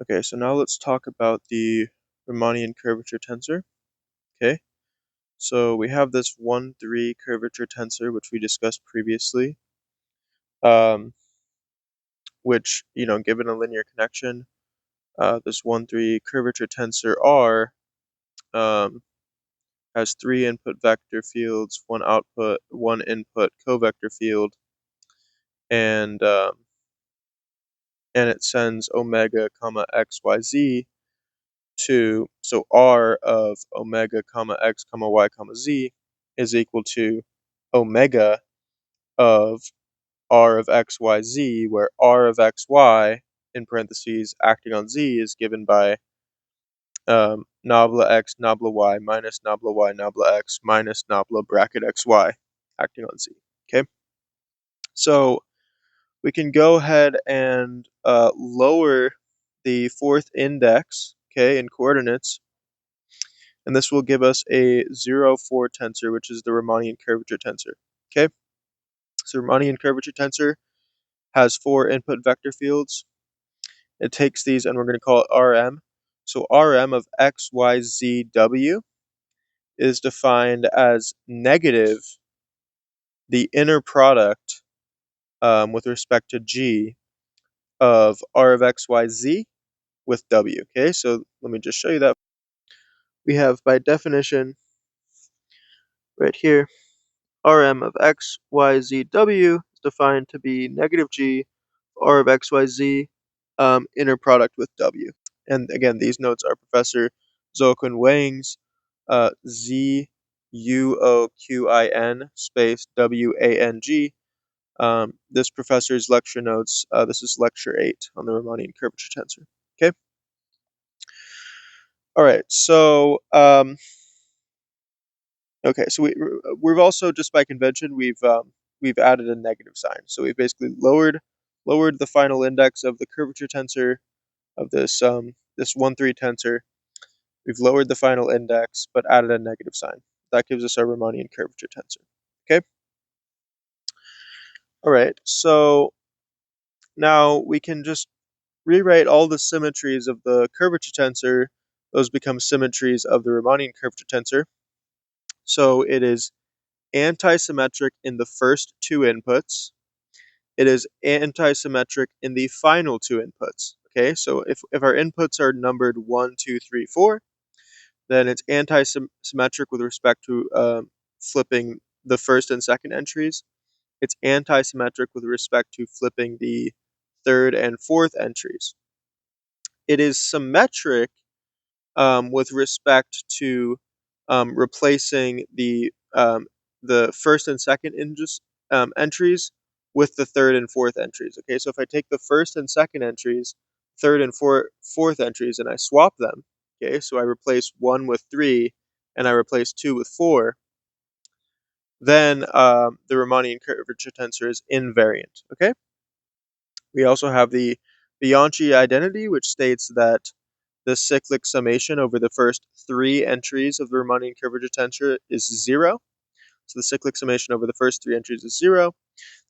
Okay, so now let's talk about the Riemannian curvature tensor. Okay, so we have this 1,3 curvature tensor, which we discussed previously, which, given a linear connection, this 1,3 curvature tensor R has 3 input vector fields, 1 input covector field, and it sends omega comma x, y, z to, so R of omega comma x comma y comma z is equal to omega of R of x, y, z, where R of x, y, in parentheses, acting on z is given by nabla x, nabla y, minus nabla y, nabla x, minus nabla bracket x, y, acting on z. Okay? So we can go ahead and lower the fourth index, okay, in coordinates, and this will give us a 0, 4 tensor, which is the Riemannian curvature tensor. Okay, so Riemannian curvature tensor has 4 input vector fields. It takes these, and we're going to call it Rm. So Rm of x, y, z, w is defined as negative the inner product with respect to g of R of x, y, z with w. Okay, so let me just show you that. We have, by definition, right here, Rm of x, y, z, w is defined to be negative g R of x, y, z inner product with w. And again, these notes are Professor Zuoqin Wang's Zuoqin space Wang. This professor's lecture notes. This is lecture 8 on the Riemannian curvature tensor. Okay. All right. So okay. So we've also, just by convention, we've added a negative sign. So we've basically lowered the final index of the curvature tensor of this 1,3 tensor. We've lowered the final index, but added a negative sign. That gives us our Riemannian curvature tensor. Okay. All right. So now we can just rewrite all the symmetries of the curvature tensor. Those become symmetries of the Riemannian curvature tensor. So it is antisymmetric in the first 2 inputs. It is antisymmetric in the final 2 inputs. Okay. So if our inputs are numbered 1, 2, 3, 4, then it's antisymmetric with respect to flipping the first and second entries. It's antisymmetric with respect to flipping the third and fourth entries. It is symmetric with respect to replacing the first and second entries with the third and fourth entries. Okay, so if I take the first and second entries, third and fourth entries, and I swap them, okay, so I replace 1 with 3 and I replace 2 with 4, then the Riemannian curvature tensor is invariant. Okay. We also have the Bianchi identity, which states that the cyclic summation over the first 3 entries of the Riemannian curvature tensor is 0. So the cyclic summation over the first 3 entries is 0.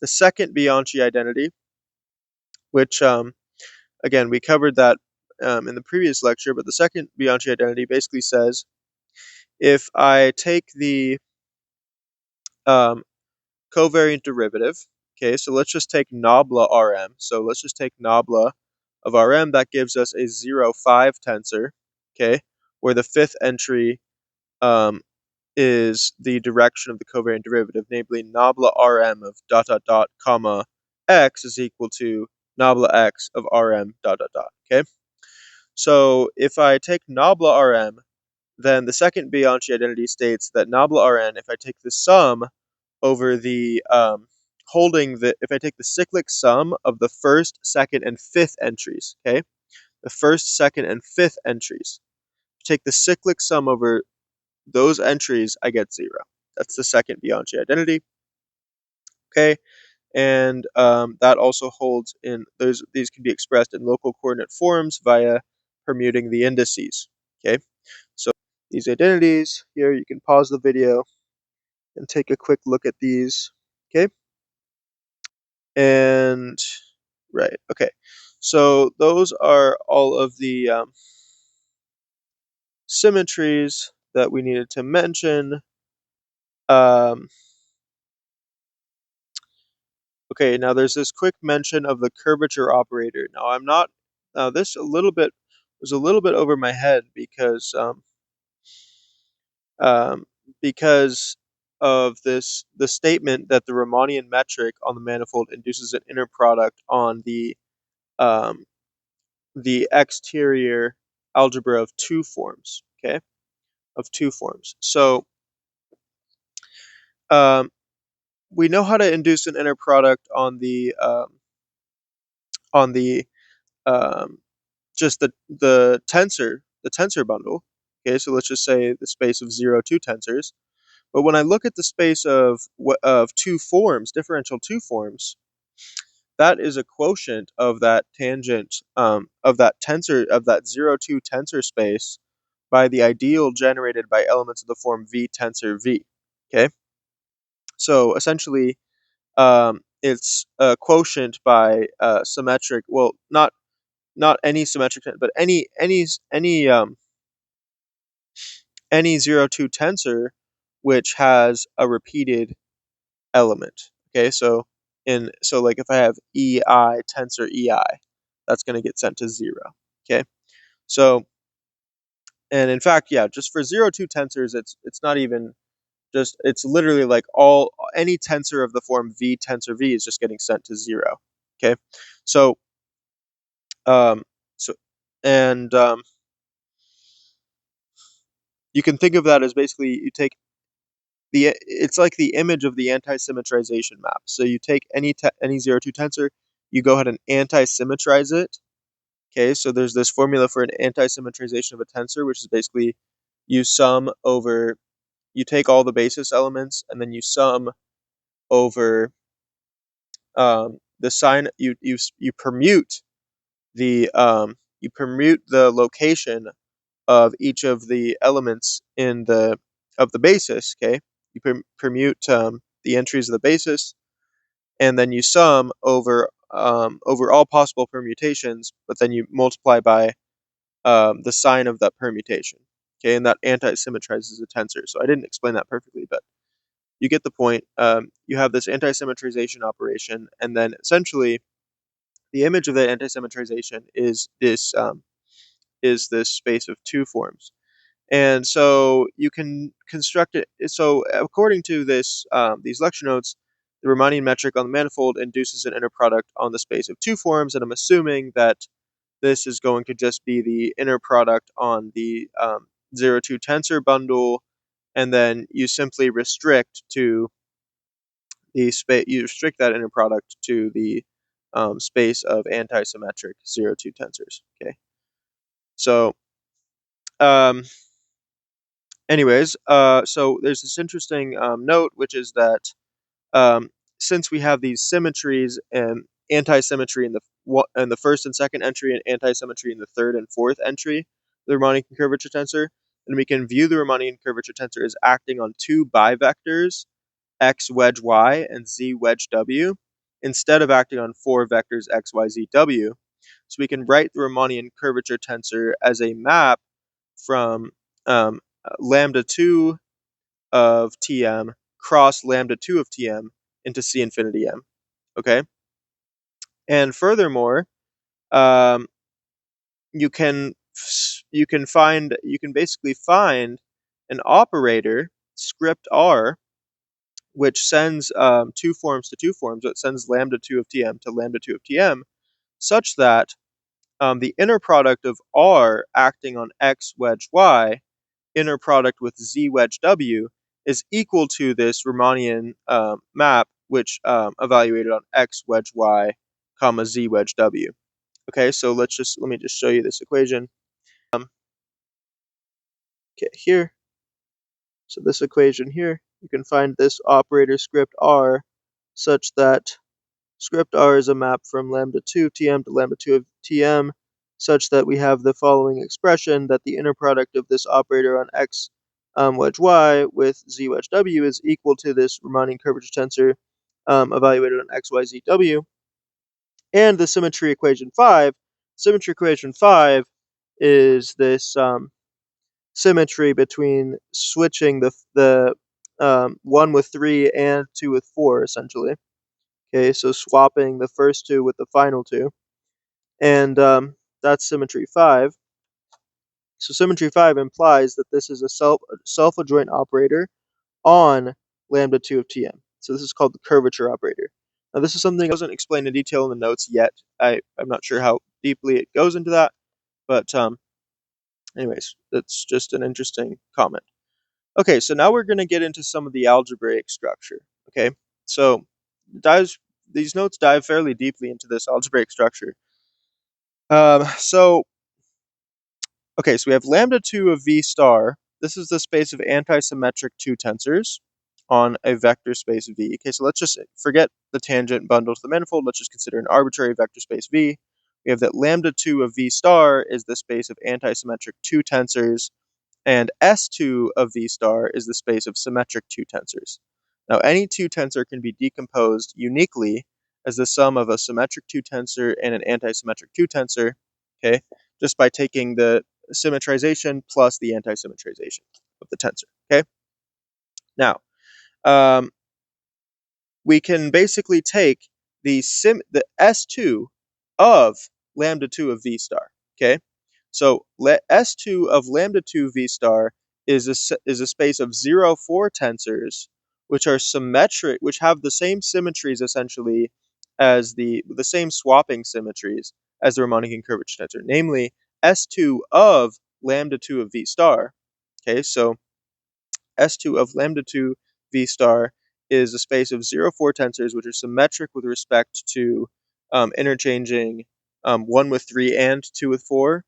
The second Bianchi identity, which again we covered that in the previous lecture, but the second Bianchi identity basically says if I take the covariant derivative, okay, so let's just take nabla Rm. So let's just take nabla of Rm. That gives us a 0, 5 tensor, okay, where the fifth entry is the direction of the covariant derivative, namely nabla Rm of ... comma x is equal to nabla x of Rm ... okay? So if I take nabla Rm, then the second Bianchi identity states that nabla Rn, if I take the sum over the if I take the cyclic sum of the first, second, and fifth entries, okay, the first, second, and fifth entries, take the cyclic sum over those entries, I get 0. That's the second Bianchi identity. Okay, and that also holds in these can be expressed in local coordinate forms via permuting the indices. Okay, so these identities here, you can pause the video and take a quick look at these. Okay. And right, okay. So those are all of the symmetries that we needed to mention. Okay, now there's this quick mention of the curvature operator. Now I'm not. Now this was a little bit over my head um, because of the statement that the Riemannian metric on the manifold induces an inner product on um, the exterior algebra of two forms. Okay, of two forms. So um, we know how to induce an inner product on the um, just the tensor bundle. Okay, so let's just say the space of 0, 2 tensors. But when I look at the space of two forms, differential two forms, that is a quotient of that tangent of that tensor of that 0, 2 tensor space by the ideal generated by elements of the form V tensor V. Okay, so essentially, it's a quotient by symmetric. Well, not any symmetric, but any 0, 2 tensor which has a repeated element. Okay, so like if I have EI tensor EI, that's going to get sent to 0. Okay, so and in fact, yeah, just for 0, 2 tensors, it's not even just it's literally like any tensor of the form V tensor V is just getting sent to 0. Okay, so um so and you can think of that as basically you take it's like the image of the anti-symmetrization map. So you take any 0, 2 tensor, you go ahead and anti-symmetrize it. Okay, so there's this formula for an anti-symmetrization of a tensor, which is basically you sum over, you take all the basis elements and then you sum over the sign. You permute the location of each of the elements in the of the basis. Okay, you permute the entries of the basis, and then you sum over all possible permutations, but then you multiply by the sign of that permutation. Okay, and that anti-symmetrizes a tensor. So I didn't explain that perfectly, but you get the point. You have this anti-symmetrization operation, and then essentially the image of that anti-symmetrization is this space of two forms. And so you can construct it. So according to these lecture notes, the Riemannian metric on the manifold induces an inner product on the space of two forms, and I'm assuming that this is going to just be the inner product on the 0, 2 tensor bundle, and then you simply restrict to the space. You restrict that inner product to the space of antisymmetric 0, 2 tensors. Okay, so um, anyways, so there's this interesting note, which is that um, since we have these symmetries and anti-symmetry in the first and second entry and anti-symmetry in the third and fourth entry, the Riemannian curvature tensor, then we can view the Riemannian curvature tensor as acting on two bivectors, x wedge y and z wedge w, instead of acting on four vectors x, y, z, w. So we can write the Riemannian curvature tensor as a map from um, lambda 2 of Tm cross lambda 2 of Tm into C infinity M. Okay? And furthermore, um, you can basically find an operator, script R, which sends two forms to two forms. So it sends lambda 2 of Tm to lambda 2 of Tm, such that the inner product of R acting on X wedge Y inner product with Z wedge W is equal to this Riemannian map, which evaluated on X wedge Y, comma Z wedge W. Okay, so let me just show you this equation. Okay, here. So this equation here, you can find this operator script R such that script R is a map from lambda 2 of Tm to lambda 2 of Tm, such that we have the following expression that the inner product of this operator on X wedge Y with Z wedge W is equal to this Riemannian curvature tensor evaluated on X, Y, Z, W. and the symmetry equation 5. Symmetry equation 5 is this symmetry between switching the 1 with 3 and 2 with 4, essentially. Okay, so swapping the first two with the final two. And that's symmetry 5. So symmetry 5 implies that this is a self-adjoint operator on lambda 2 of Tm. So this is called the curvature operator. Now this is something I wasn't explained in detail in the notes yet. I'm not sure how deeply it goes into that, but anyways, that's just an interesting comment. Okay, so now we're going to get into some of the algebraic structure. Okay, so these notes dive fairly deeply into this algebraic structure. Okay, so we have lambda 2 of V star. This is the space of antisymmetric two tensors on a vector space V. Okay, so let's just forget the tangent bundle to the manifold. Let's just consider an arbitrary vector space V. We have that lambda 2 of V star is the space of antisymmetric two tensors, and S2 of V star is the space of symmetric two tensors. Now, any two tensor can be decomposed uniquely as the sum of a symmetric two tensor and an antisymmetric two tensor, okay, just by taking the symmetrization plus the antisymmetrization of the tensor, okay? Now, we can basically take the S2 of lambda 2 of V star, okay? So S2 of lambda 2 V star is a space of 0, 4 tensors, which are symmetric, which have the same symmetries essentially as the same swapping symmetries as the Riemannian curvature tensor, namely S2 of lambda 2 of V star. Okay, so S2 of lambda 2 V star is a space of 0, 4 tensors, which are symmetric with respect to interchanging 1 with 3 and 2 with 4,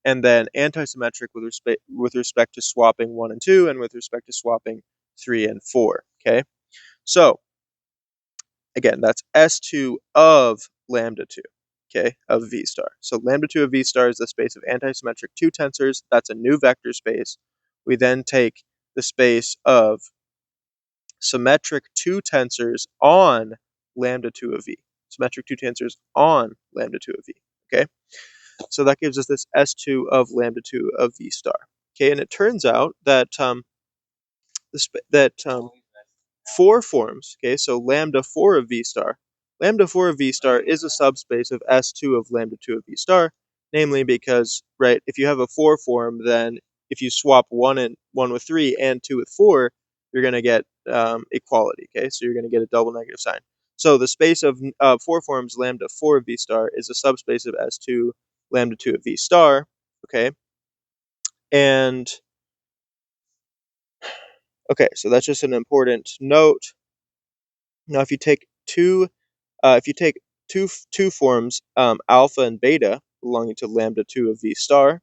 and then antisymmetric with respect to swapping 1 and 2, and with respect to swapping 3 and 4. Okay, so again, that's S2 of lambda 2, okay, of V star. So lambda 2 of V star is the space of antisymmetric two tensors. That's a new vector space. We then take the space of symmetric two tensors on lambda 2 of V. Symmetric two tensors on lambda 2 of V, okay? So that gives us this S2 of lambda 2 of V star. Okay, and it turns out that four forms, okay, so lambda 4 of V star. Lambda 4 of V star is a subspace of S2 of lambda 2 of V star, namely because, right, if you have a 4 form, then if you swap 1 with 3 and 2 with 4, you're going to get equality, okay, so you're going to get a double negative sign. So the space of 4 forms lambda 4 of V star is a subspace of S2 lambda 2 of V star, okay, and okay, so that's just an important note. Now, if you take two forms, alpha and beta, belonging to lambda 2 of V star,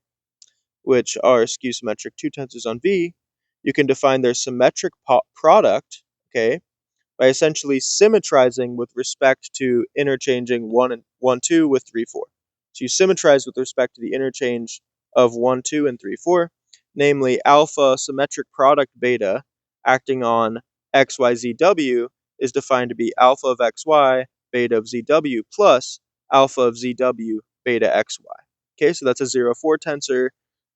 which are skew symmetric two tensors on V, you can define their symmetric product, okay, by essentially symmetrizing with respect to interchanging 1, 2 with 3, 4. So you symmetrize with respect to the interchange of 1, 2, and 3, 4, namely alpha symmetric product beta acting on XYZW is defined to be alpha of XY, beta of ZW plus alpha of ZW, beta XY. Okay, so that's a 0, 4 tensor.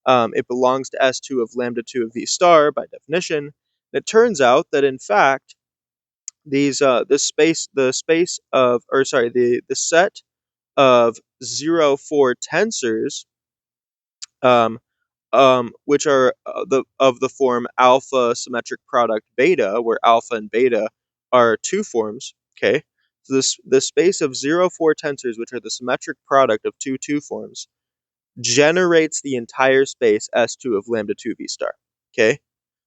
It belongs to S2 of lambda 2 of V star by definition. And it turns out that in fact, the set of 0, 4 tensors, which are the form alpha symmetric product beta, where alpha and beta are two forms. Okay, so the space of 0, 4 tensors, which are the symmetric product of two forms, generates the entire space S2 of lambda 2 V star. Okay,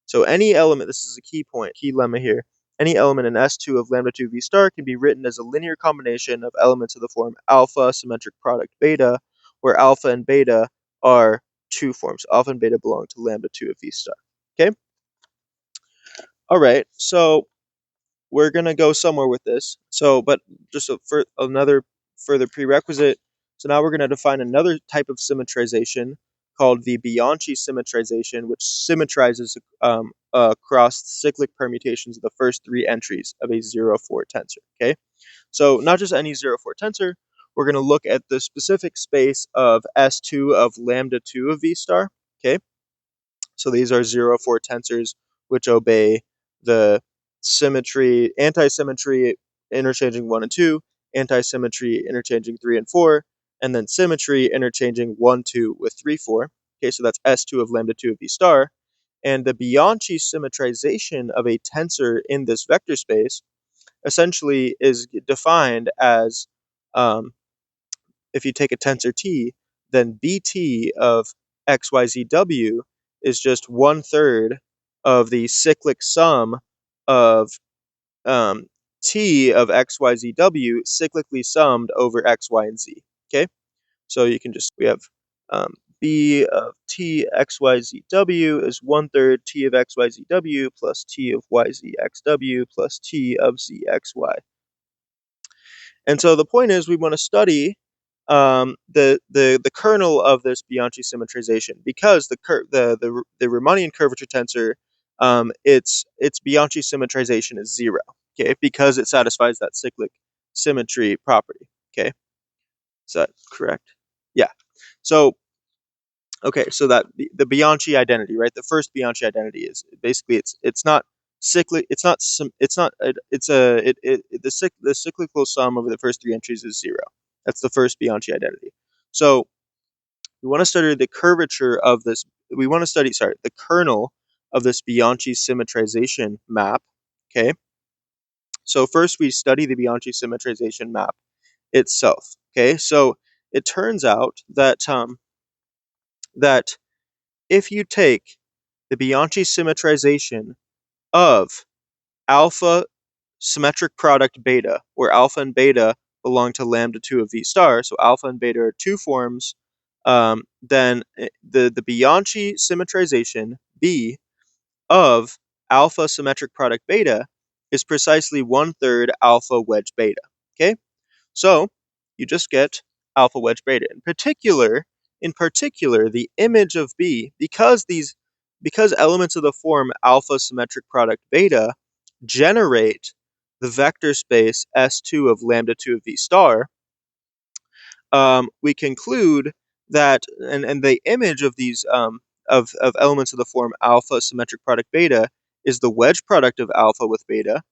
so any element, this is a key point, key lemma here, any element in S2 of lambda 2 V star can be written as a linear combination of elements of the form alpha symmetric product beta, where alpha and beta are two forms. Alpha and beta belong to lambda 2 of V star. Okay? All right, so we're going to go somewhere with this. So, but just for another further prerequisite, so now we're going to define another type of symmetrization called the Bianchi symmetrization, which symmetrizes across cyclic permutations of the first three entries of a 0, 4 tensor. Okay, so not just any 0, 4 tensor, we're going to look at the specific space of S2 of lambda 2 of V star. Okay, so these are 0, 4 tensors which obey the symmetry, anti-symmetry interchanging 1 and 2, anti-symmetry interchanging 3 and 4, and then symmetry interchanging 1, 2 with 3, 4. Okay, so that's S2 of lambda 2 of V star. And the Bianchi symmetrization of a tensor in this vector space essentially is defined as, if you take a tensor T, then BT of XYZW is just 1/3 of the cyclic sum of T of XYZW cyclically summed over X, Y, and Z. Okay, so you can just, we have B of T XYZW is 1/3 T of XYZW plus T of YZXW plus T of ZXY. And so the point is, we want to study the kernel of this Bianchi symmetrization, because the Riemannian curvature tensor, its Bianchi symmetrization is 0. Okay, because it satisfies that cyclic symmetry property. Okay, is that correct? Yeah. So okay, so that the Bianchi identity, right? The first Bianchi identity is basically it's not cyclic. The cyclical sum over the first 3 entries is 0. That's the first Bianchi identity. So we want to study the curvature of this. We want to study, the kernel of this Bianchi symmetrization map. Okay. So first we study the Bianchi symmetrization map itself. Okay. So it turns out that that if you take the Bianchi symmetrization of alpha symmetric product beta, where alpha and beta belong to lambda 2 of V star, so alpha and beta are two forms, then the Bianchi symmetrization B of alpha symmetric product beta is precisely 1/3 alpha wedge beta. Okay, so you just get alpha wedge beta. In particular, the image of B, because elements of the form alpha symmetric product beta generate the vector space S2 of lambda 2 of V star, we conclude that, and the image of these of elements of the form alpha symmetric product beta is the wedge product of alpha with beta.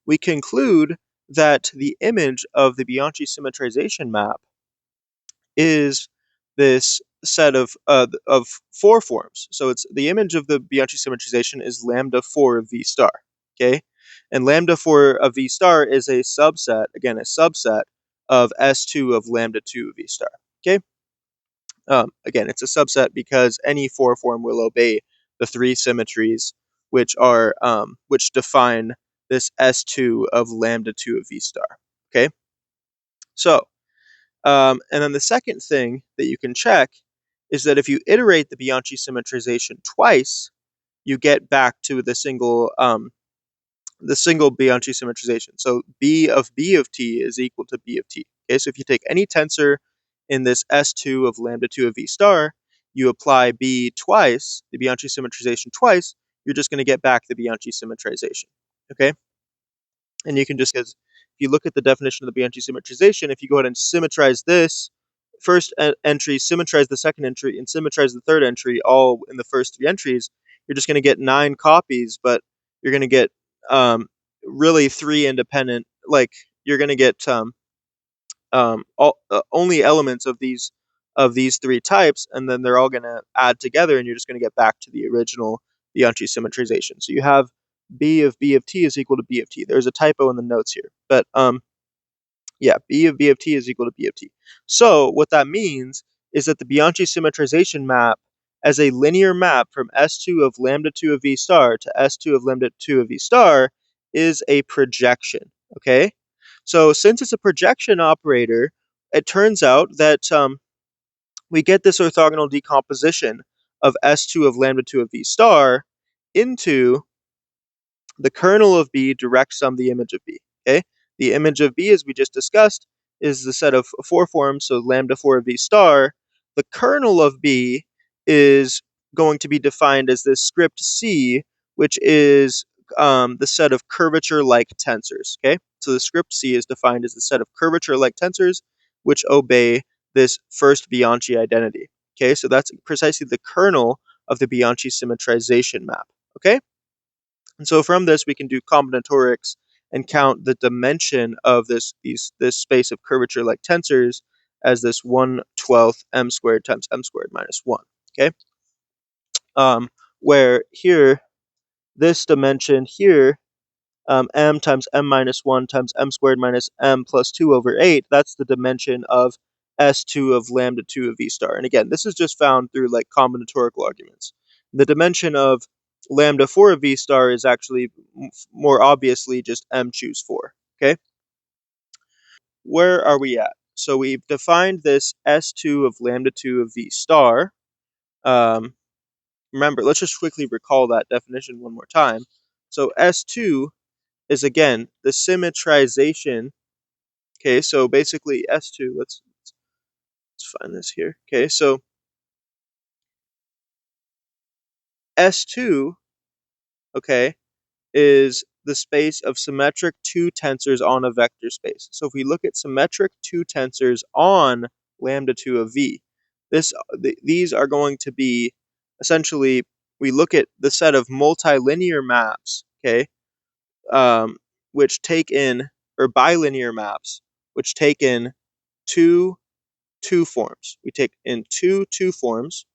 We conclude that the image of the Bianchi symmetrization map is this set of 4 forms. So it's the image of the Bianchi symmetrization is lambda 4 of V star. Okay, and lambda 4 of V star is a subset of S2 of lambda 2 of V star. Okay, again, it's a subset because any 4 form will obey the 3 symmetries which are which define this S2 of lambda 2 of V star. Okay, so and then the second thing that you can check is that if you iterate the Bianchi symmetrization twice, you get back to the single Bianchi symmetrization. So B of T is equal to B of T. Okay, so if you take any tensor in this S2 of lambda 2 of V star, you apply B twice, the Bianchi symmetrization twice, you're just going to get back the Bianchi symmetrization. Okay, and you can just, because if you look at the definition of the Bianchi symmetrization, if you go ahead and symmetrize this first entry, symmetrize the second entry, and symmetrize the third entry, all in the first 3 entries, you're just going to get 9 copies, but you're going to get really 3 independent, like you're going to get only elements of these 3 types, and then they're all going to add together, and you're just going to get back to the original Bianchi symmetrization. So you have B of T is equal to B of T. There's a typo in the notes here, but yeah, B of T is equal to B of T. So what that means is that the Bianchi symmetrization map as a linear map from S2 of lambda 2 of V star to S2 of lambda 2 of V star is a projection. Okay, so since it's a projection operator, it turns out that we get this orthogonal decomposition of S2 of lambda 2 of V star into the kernel of B direct sum the image of B. Okay, the image of B, as we just discussed, is the set of 4 forms, so lambda 4 of V star. The kernel of B is going to be defined as this script C, which is the set of curvature-like tensors. Okay, so the script C is defined as the set of curvature-like tensors which obey this first Bianchi identity. Okay, so that's precisely the kernel of the Bianchi symmetrization map. Okay, and so from this we can do combinatorics and count the dimension of this space of curvature-like tensors as this 1/12 m squared times m squared minus 1. Okay, where here this dimension here, m times m minus 1 times m squared minus m plus 2 over 8, that's the dimension of S2 of lambda 2 of V star. And again, this is just found through like combinatorical arguments. The dimension of lambda 4 of V star is actually more obviously just m choose 4. Okay? Where are we at? So we've defined this S2 of lambda 2 of V star. Remember, let's just quickly recall that definition one more time. So S2 is again the symmetrization. Okay, so basically S2, let's find this here. Okay, so S2, okay, is the space of symmetric two tensors on a vector space. So if we look at symmetric two tensors on lambda 2 of V, these are going to be essentially, we look at the set of multilinear maps, okay, which take in, or bilinear maps, which take in two forms. We take in two forms,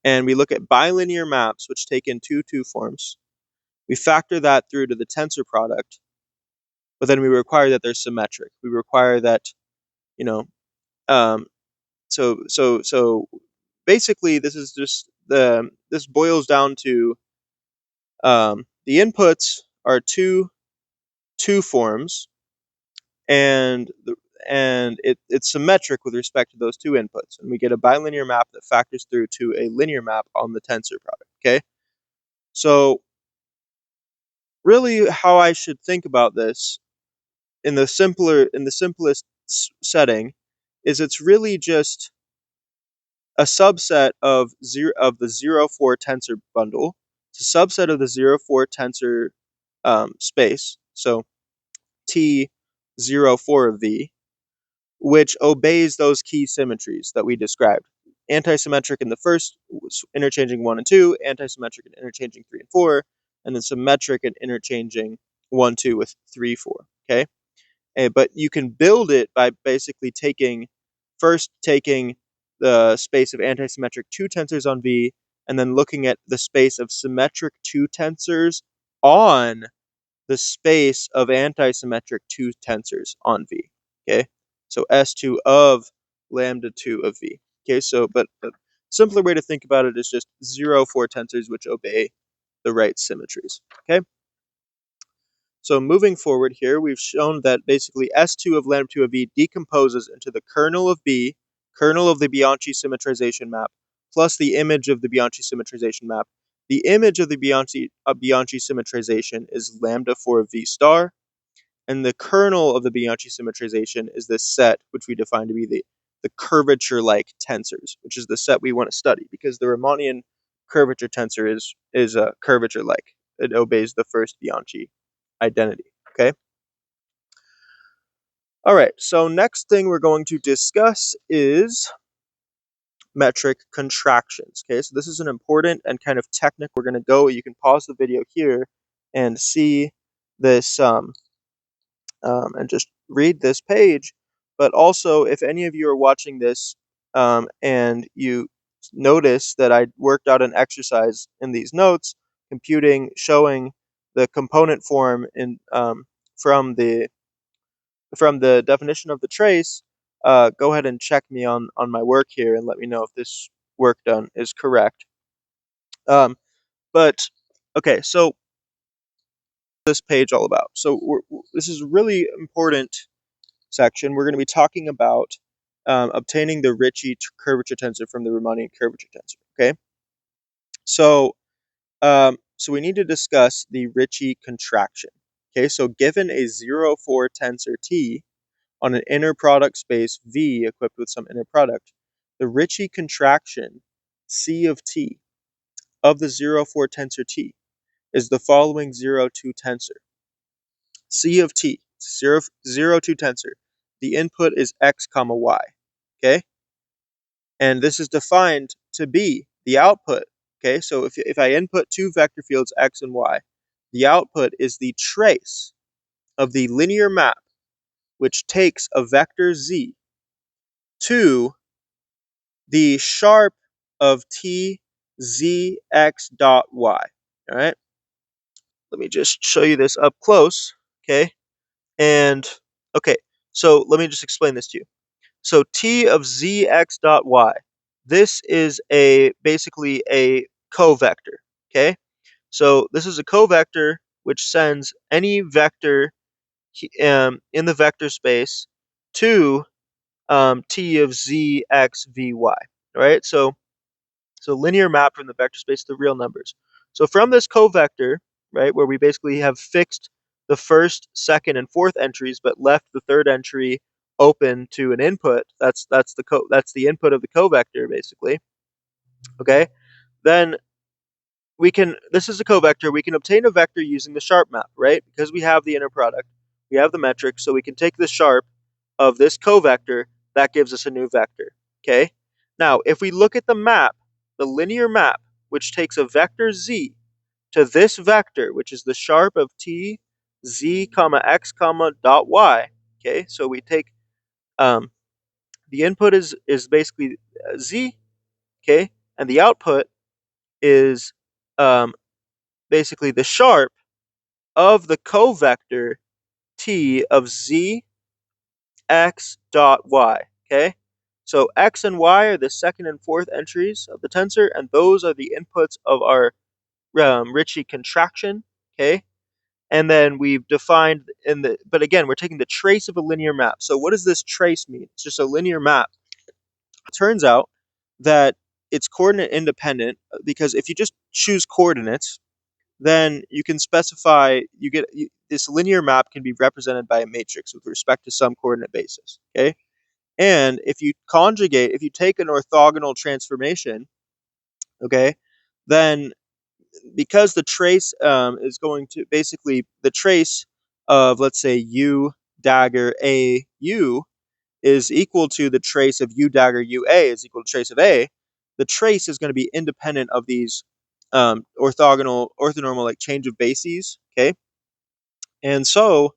and we look at bilinear maps, which take in two forms. We factor that through to the tensor product, but then we require that they're symmetric. We require that, you know, so basically, this is just this boils down to the inputs are two forms, and it's symmetric with respect to those two inputs, and we get a bilinear map that factors through to a linear map on the tensor product. Okay, so really, how I should think about this in the simplest setting is it's really just a subset of the 0,4 tensor bundle. It's a subset of the 0,4 tensor space. So T 0,4 of V, which obeys those key symmetries that we described. Antisymmetric in the first, interchanging 1 and 2, antisymmetric and interchanging 3 and 4, and then symmetric and interchanging 1, 2 with 3, 4. Okay? But you can build it by basically taking the space of antisymmetric two tensors on V, and then looking at the space of symmetric two tensors on the space of antisymmetric two tensors on V. Okay, so S2 of lambda 2 of V. Okay, so but a simpler way to think about it is just 0,4 tensors which obey the right symmetries. Okay. So moving forward here, we've shown that basically S2 of lambda 2 of V decomposes into the kernel of B, kernel of the Bianchi symmetrization map, plus the image of the Bianchi symmetrization map. The image of the Bianchi symmetrization is lambda 4 of V star, and the kernel of the Bianchi symmetrization is this set, which we define to be the curvature-like tensors, which is the set we want to study, because the Riemannian curvature tensor is a curvature-like. It obeys the first Bianchi identity. Okay. All right. So next thing we're going to discuss is metric contractions. Okay. So this is an important and kind of technical. We're going to go. You can pause the video here and see this and just read this page. But also, if any of you are watching this and you notice that I worked out an exercise in these notes, computing, showing the component form in from the definition of the trace, go ahead and check me on my work here and let me know if this work done is correct. But okay, so this page all about. So this is a really important section. We're going to be talking about obtaining the Ricci curvature tensor from the Riemannian curvature tensor. Okay, so so we need to discuss the Ricci contraction. Okay, so given a 0,4 tensor T on an inner product space V equipped with some inner product, the Ricci contraction C of T of the 0,4 tensor T is the following 0,2 tensor. C of T, 0,2 tensor, the input is x comma y, okay? And this is defined to be the output, okay? So if I input two vector fields x and y, the output is the trace of the linear map, which takes a vector z to the sharp of t z x dot y, all right? Let me just show you this up close, okay? And, okay, so let me just explain this to you. So t of zx dot y, this is basically a covector, okay? So this is a covector which sends any vector in the vector space to t of zx vy, right? So linear map from the vector space to real numbers. So from this covector, right, where we basically have fixed the first, second, and fourth entries, but left the third entry open to an input. That's the input of the covector, basically. Okay, then we can. This is a covector. We can obtain a vector using the sharp map, right? Because we have the inner product, we have the metric, so we can take the sharp of this covector. That gives us a new vector. Okay. Now, if we look at the map, the linear map, which takes a vector z to this vector, which is the sharp of t z comma x comma dot y. Okay, so we take the input is basically z. Okay, and the output is um, basically the sharp of the covector t of z x dot y. Okay, so x and y are the second and fourth entries of the tensor, and those are the inputs of our Ricci contraction. Okay, and then we've defined but again, we're taking the trace of a linear map. So what does this trace mean? It's just a linear map. It turns out that it's coordinate independent because if you just choose coordinates, then you can specify, this linear map can be represented by a matrix with respect to some coordinate basis, okay? And if you take an orthogonal transformation, okay, then because the trace is going to basically the trace of, let's say, u dagger a u is equal to the trace of u dagger u a is equal to trace of a, the trace is going to be independent of these orthonormal like change of bases, okay? And so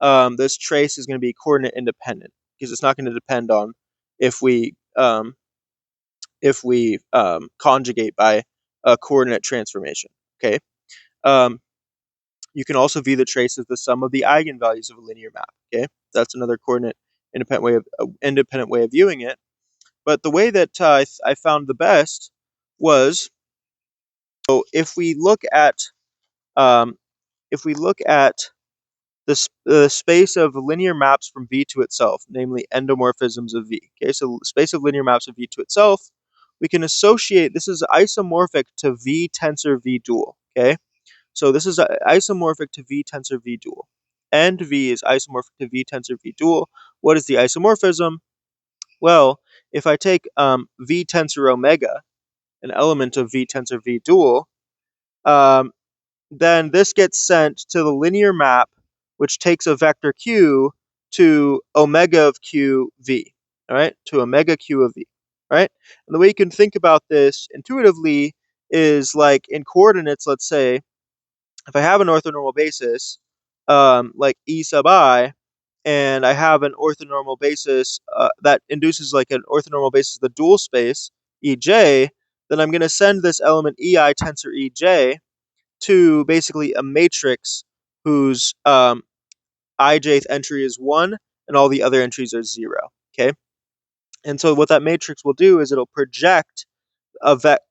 this trace is going to be coordinate independent because it's not going to depend on if we conjugate by a coordinate transformation, okay? Um, you can also view the trace as the sum of the eigenvalues of a linear map, okay? That's another coordinate independent way of viewing it. But the way that I found the best was, so um, if we look at the space of linear maps from V to itself, namely endomorphisms of V. Okay, so the space of linear maps of V to itself, we can associate. This is isomorphic to V tensor V dual. Okay, so this is isomorphic to V tensor V dual, and V is isomorphic to V tensor V dual. What is the isomorphism? Well, if I take V tensor omega, an element of V tensor V dual, um, then this gets sent to the linear map, which takes a vector q to omega of q v, all right, to omega q of v, all right? And the way you can think about this intuitively is like in coordinates, let's say, if I have an orthonormal basis, like E sub I, and I have an orthonormal basis that induces like an orthonormal basis of the dual space, Ej, then I'm going to send this element Ei tensor Ej to basically a matrix whose ijth entry is 1 and all the other entries are 0. Okay, and so what that matrix will do is it'll project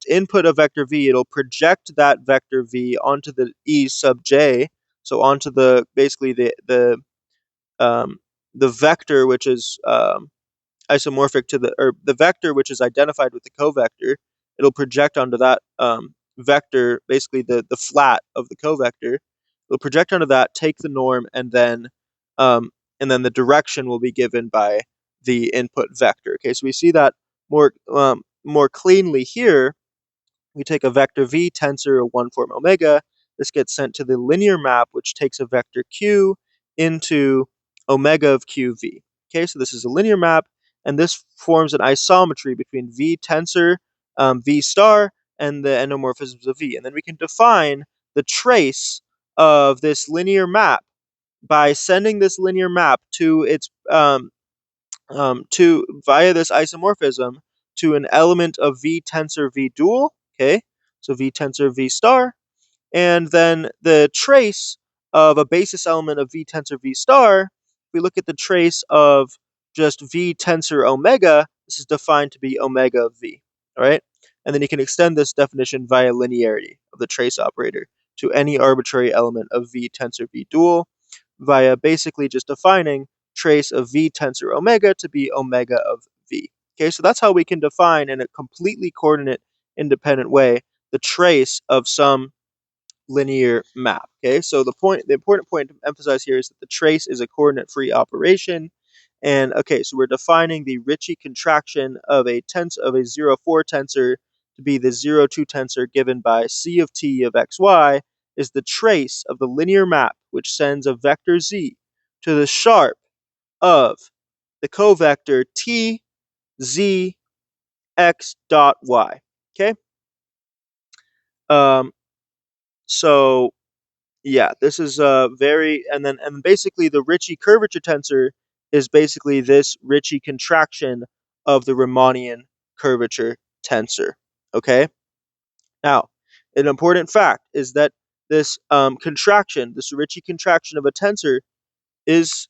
input a vector v. It'll project that vector v onto the E sub j, so onto basically um, the vector which is isomorphic to the vector which is identified with the covector. It'll project onto that vector, basically the flat of the covector. It'll project onto that, take the norm, um, and then the direction will be given by the input vector. Okay, so we see that more cleanly here. We take a vector v tensor of one form omega. This gets sent to the linear map, which takes a vector q into omega of qv. Okay, so this is a linear map, and this forms an isometry between V tensor, V star, and the endomorphisms of V. And then we can define the trace of this linear map by sending this linear map to its to via this isomorphism to an element of V tensor V dual. Okay, so V tensor V star, and then the trace of a basis element of V tensor V star. If we look at the trace of just V tensor omega, this is defined to be omega of V. All right, and then you can extend this definition via linearity of the trace operator to any arbitrary element of V tensor V dual via basically just defining trace of V tensor omega to be omega of V. Okay, so that's how we can define in a completely coordinate independent way the trace of some linear map. Okay, so the important point to emphasize here is that the trace is a coordinate-free operation. And okay, so we're defining the Ricci contraction of a 0,4 tensor to be the 0,2 tensor given by C of t of xy is the trace of the linear map which sends a vector z to the sharp of the covector t z x dot y. Okay, um, so yeah, this is very, and basically the Ricci curvature tensor is basically this Ricci contraction of the Riemannian curvature tensor. Okay, now an important fact is that this contraction, this Ricci contraction of a tensor, is